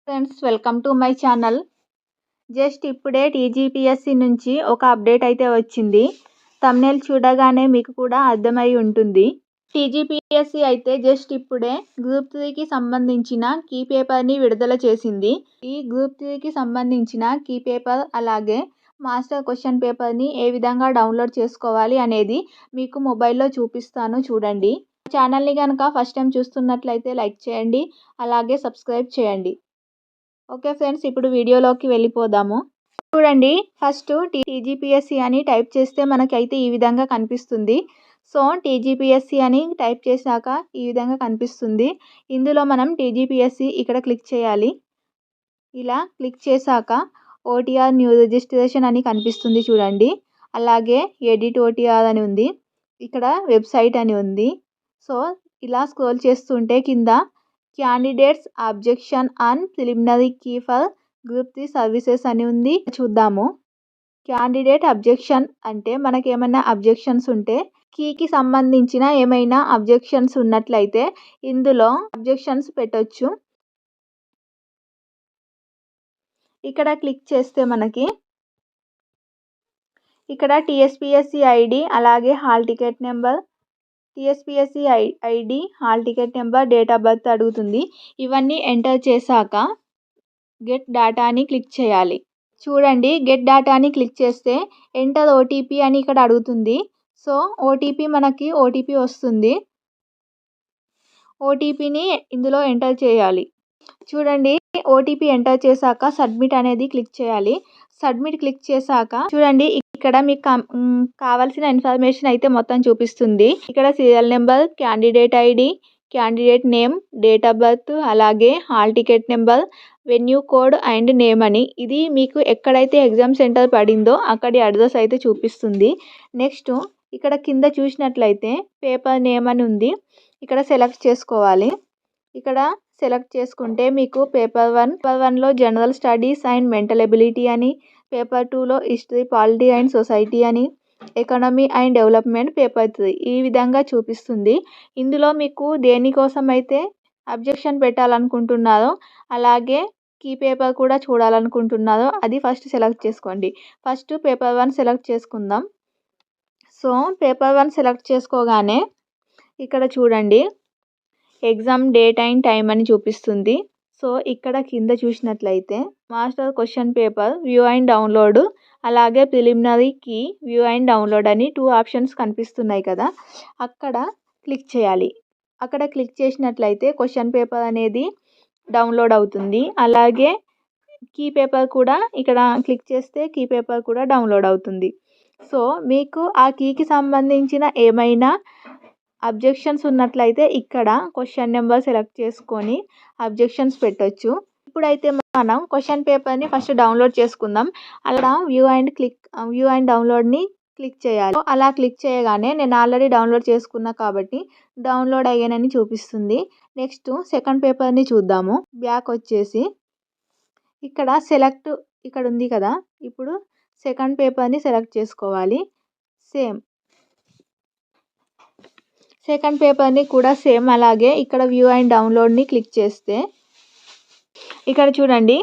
Friends, welcome to my channel. Just ఇప్పుడే TGPSC నుంచి ఒక అప్డేట్ అయితే వచ్చింది. థంబ్నెయిల్ చూడగానే మీకు కూడా అర్థమై ఉంటుంది. టీజీపీఎస్సీ అయితే జస్ట్ ఇప్పుడే గ్రూప్ 3కి సంబంధించిన కీ పేపర్ని విడుదల చేసింది. ఈ గ్రూప్ 3కి సంబంధించిన కీ పేపర్ అలాగే మాస్టర్ క్వశ్చన్ పేపర్ని ఏ విధంగా డౌన్లోడ్ చేసుకోవాలి అనేది మీకు మొబైల్లో చూపిస్తాను, చూడండి. ఛానల్ని కనుక ఫస్ట్ టైం చూస్తున్నట్లయితే లైక్ చేయండి, అలాగే సబ్స్క్రైబ్ చేయండి. ఓకే ఫ్రెండ్స్, ఇప్పుడు వీడియోలోకి వెళ్ళిపోదాము. చూడండి, ఫస్ట్ టీజీపీఎస్సీ అని టైప్ చేస్తే మనకైతే ఈ విధంగా కనిపిస్తుంది. సో టీజీపీఎస్సీ అని టైప్ చేశాక ఈ విధంగా కనిపిస్తుంది. ఇందులో మనం టీజీపీఎస్సీ ఇక్కడ క్లిక్ చేయాలి. ఇలా క్లిక్ చేశాక ఓటీఆర్ న్యూ రిజిస్ట్రేషన్ అని కనిపిస్తుంది, చూడండి. అలాగే ఎడిట్ ఓటీఆర్ అని ఉంది, ఇక్కడ వెబ్సైట్ అని ఉంది. సో ఇలా స్క్రోల్ చేస్తుంటే కింద candidates objection on preliminary key for group 3 services అని ఉంది, చూద్దాము. క్యాండిడేట్ అబ్జెక్షన్ అంటే మనకి ఏమైనా అబ్జెక్షన్స్ ఉంటే, కీకి సంబంధించిన ఏమైనా అబ్జెక్షన్స్ ఉన్నట్లయితే ఇందులో అబ్జెక్షన్స్ పెట్టొచ్చు. ఇక్కడ క్లిక్ చేస్తే మనకి ఇక్కడ టీఎస్పీఎస్సీ ఐడి అలాగే hall ticket number, TSPSC ID, hall ticket number, date of birth అడుగుతుంది. ఇవన్నీ ఎంటర్ చేశాక గెట్ డేటాని క్లిక్ చేయాలి. చూడండి, గెట్ డేటాని క్లిక్ చేస్తే ఎంటర్ ఓటీపీ అని ఇక్కడ అడుగుతుంది. సో మనకి ఓటీపీ వస్తుంది. ఓటీపీని ఇందులో ఎంటర్ చేయాలి. చూడండి, ఓటీపీ ఎంటర్ చేశాక సబ్మిట్ అనేది క్లిక్ చేయాలి. సబ్మిట్ క్లిక్ చేశాక చూడండి, ఇక్కడ మీకు కావాల్సిన ఇన్ఫర్మేషన్ అయితే మొత్తం చూపిస్తుంది. ఇక్కడ serial number, candidate ID, candidate name, date of birth, అలాగే hall ticket number, venue code and name అని. ఇది మీకు ఎక్కడైతే ఎగ్జామ్ సెంటర్ పడిందో అక్కడి అడ్రస్ అయితే చూపిస్తుంది. నెక్స్ట్ ఇక్కడ కింద చూసినట్లయితే పేపర్ నేమ్ అని ఉంది, ఇక్కడ సెలెక్ట్ చేసుకోవాలి. ఇక్కడ సెలెక్ట్ చేసుకుంటే మీకు పేపర్ 1లో general studies and mental ability అని, పేపర్ 2లో హిస్టరీ, పాలిటీ అండ్ సొసైటీ అని, ఎకనామీ అండ్ డెవలప్మెంట్ పేపర్ 3 ఈ విధంగా చూపిస్తుంది. ఇందులో మీకు దేనికోసం అయితే అబ్జెక్షన్ పెట్టాలనుకుంటున్నారో అలాగే కీ పేపర్ కూడా చూడాలనుకుంటున్నారో అది ఫస్ట్ సెలెక్ట్ చేసుకోండి. ఫస్ట్ పేపర్ 1 సెలెక్ట్ చేసుకుందాం. సో పేపర్ 1 సెలెక్ట్ చేసుకోగానే ఇక్కడ చూడండి ఎగ్జామ్ డేట్ అండ్ టైం అని చూపిస్తుంది. సో ఇక్కడ కింద చూసినట్లయితే master question paper view and download అలాగే preliminary key view and download అని 2 ఆప్షన్స్ కనిపిస్తున్నాయి కదా, అక్కడ క్లిక్ చేయాలి. అక్కడ క్లిక్ చేసినట్లయితే క్వశ్చన్ పేపర్ అనేది డౌన్లోడ్ అవుతుంది. అలాగే కీ పేపర్ కూడా ఇక్కడ క్లిక్ చేస్తే కీ పేపర్ కూడా డౌన్లోడ్ అవుతుంది. సో మీకు ఆ కీకి సంబంధించిన ఏమైనా అబ్జెక్షన్స్ ఉన్నట్లయితే ఇక్కడ క్వశ్చన్ నెంబర్ సెలెక్ట్ చేసుకొని అబ్జెక్షన్స్ పెట్టొచ్చు. ఇప్పుడైతే మనం క్వశ్చన్ పేపర్ని ఫస్ట్ డౌన్లోడ్ చేసుకుందాం. అలా వ్యూ అండ్ డౌన్లోడ్ని క్లిక్ చేయాలి. అలా క్లిక్ చేయగానే నేను ఆల్రెడీ డౌన్లోడ్ చేసుకున్నా కాబట్టి డౌన్లోడ్ అయ్యానని చూపిస్తుంది. నెక్స్ట్ సెకండ్ పేపర్ని చూద్దాము. బ్యాక్ వచ్చేసి ఇక్కడ సెలెక్ట్ ఇక్కడ ఉంది కదా, ఇప్పుడు సెకండ్ పేపర్ని సెలెక్ట్ చేసుకోవాలి. సేమ్ సెకండ్ పేపర్ని కూడా సేమ్ అలాగే ఇక్కడ వ్యూ అండ్ డౌన్లోడ్ని క్లిక్ చేస్తే ఇక్కడ చూడండి,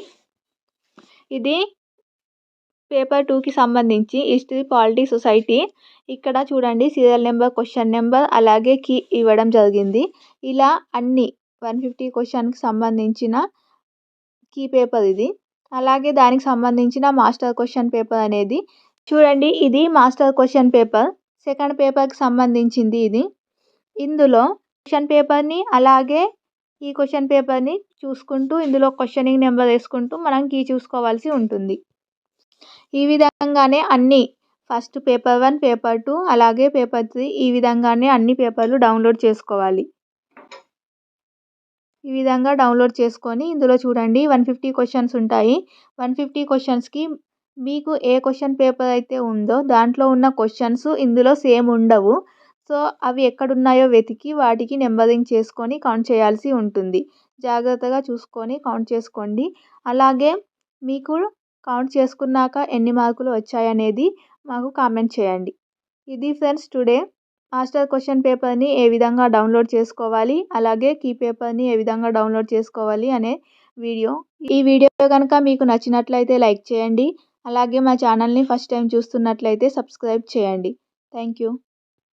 ఇది పేపర్ 2కి సంబంధించి హిస్టరీ, పాలిటీ, సొసైటీ. ఇక్కడ చూడండి సీరియల్ నెంబర్, క్వశ్చన్ నెంబర్ అలాగే కీ ఇవ్వడం జరిగింది. ఇలా అన్ని 150 క్వశ్చన్కి సంబంధించిన కీ పేపర్ ఇది. అలాగే దానికి సంబంధించిన మాస్టర్ క్వశ్చన్ పేపర్ అనేది చూడండి, ఇది మాస్టర్ క్వశ్చన్ పేపర్ సెకండ్ పేపర్కి సంబంధించింది ఇది. ఇందులో క్వశ్చన్ పేపర్ని అలాగే ఈ క్వశ్చన్ పేపర్ని చూసుకుంటూ ఇందులో క్వశ్చనింగ్ నెంబర్ వేసుకుంటూ మనం కీ చూసుకోవాల్సి ఉంటుంది. ఈ విధంగానే అన్ని ఫస్ట్ పేపర్ 1, పేపర్ 2 అలాగే పేపర్ 3 ఈ విధంగానే అన్ని పేపర్లు డౌన్లోడ్ చేసుకోవాలి. ఈ విధంగా డౌన్లోడ్ చేసుకొని ఇందులో చూడండి 150 క్వశ్చన్స్ ఉంటాయి. 150 క్వశ్చన్స్కి మీకు ఏ క్వశ్చన్ పేపర్ అయితే ఉందో దాంట్లో ఉన్న క్వశ్చన్స్ ఇందులో సేమ్ ఉండవు. సో అవి ఎక్కడున్నాయో వెతికి వాటికి నెంబరింగ్ చేసుకొని కౌంట్ చేయాల్సి ఉంటుంది. జాగ్రత్తగా చూసుకొని కౌంట్ చేసుకోండి. అలాగే మీకు కౌంట్ చేసుకున్నాక ఎన్ని మార్కులు వచ్చాయనేది మాకు కామెంట్ చేయండి. ఇది ఫ్రెండ్స్ టుడే మాస్టర్ క్వశ్చన్ పేపర్ని ఏ విధంగా డౌన్లోడ్ చేసుకోవాలి అలాగే కీ పేపర్ని ఏ విధంగా డౌన్లోడ్ చేసుకోవాలి అనే వీడియో. ఈ వీడియో కనుక మీకు నచ్చినట్లయితే లైక్ చేయండి. అలాగే మా ఛానల్ని ఫస్ట్ టైం చూస్తున్నట్లయితే సబ్స్క్రైబ్ చేయండి. Thank you.